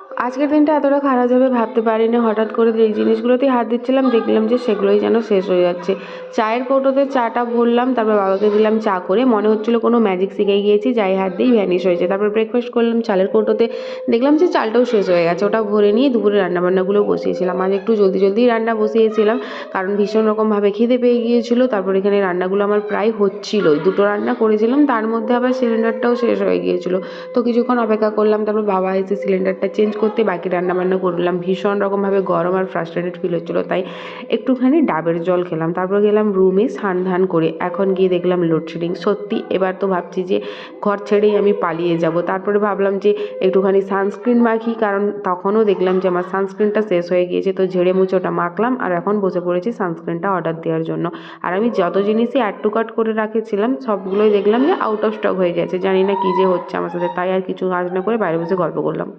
আজকের দিনটা এতটা খারাপ যাবে ভাবতে পারিনি। হঠাৎ করে যেই জিনিসগুলোতেই হাত দিচ্ছিলাম দেখলাম যে সেগুলোই যেন শেষ হয়ে যাচ্ছে। চায়ের কৌটোতে চাটা ভরলাম, তারপর বাবাকে দিলাম চা করে। মনে হচ্ছিল কোনো ম্যাজিক শিখে গিয়েছি, যাই হাত দিই ভ্যানিশ হয়েছে। তারপর ব্রেকফাস্ট করলাম চালের কৌটোতে, দেখলাম যে চালটাও শেষ হয়ে গেছে। ওটা ভরে নিয়ে দুপুরে রান্নাবান্নাগুলো বসিয়েছিলাম। আজ একটু জলদি জলদিই রান্না বসিয়েছিলাম, কারণ ভীষণ রকমভাবে খিদে পেয়ে গিয়েছিল। তারপর এখানে রান্নাগুলো আমার প্রায় হচ্ছিলোই, দুটো রান্না করেছিলাম, তার মধ্যে আবার সিলিন্ডারটাও শেষ হয়ে গিয়েছিল। তো কিছুক্ষণ অপেক্ষা করলাম, তারপর বাবা এসে সিলিন্ডারটা চেঞ্জ করতে বাকি রান্নাবান্না করলাম। ভীষণ রকমভাবে গরম আর ফ্রাস্ট্রেটেড ফিল হচ্ছিলো, তাই একটুখানি ডাবের জল খেলাম। তারপর গেলাম রুমে স্নান ধান করে। এখন গিয়ে দেখলাম লোডশেডিং। সত্যি এবার তো ভাবছি যে ঘর ছেড়েই আমি পালিয়ে যাব। তারপরে ভাবলাম যে একটুখানি সানস্ক্রিন মাখি, কারণ তখনও দেখলাম যে আমার সানস্ক্রিনটা শেষ হয়ে গিয়েছে। তো ঝেড়ে মুছে ওটা মাখলাম, আর এখন বসে পড়েছি সানস্ক্রিনটা অর্ডার দেওয়ার জন্য। আর আমি যত জিনিসই অ্যাড টু কার্ট করে রাখেছিলাম সবগুলোই দেখলাম যে আউট অফ স্টক হয়ে গেছে। জানি না কী যে হচ্ছে আমার সাথে, তাই আর কিছু কাজ না করে বাইরে বসে গল্প করলাম।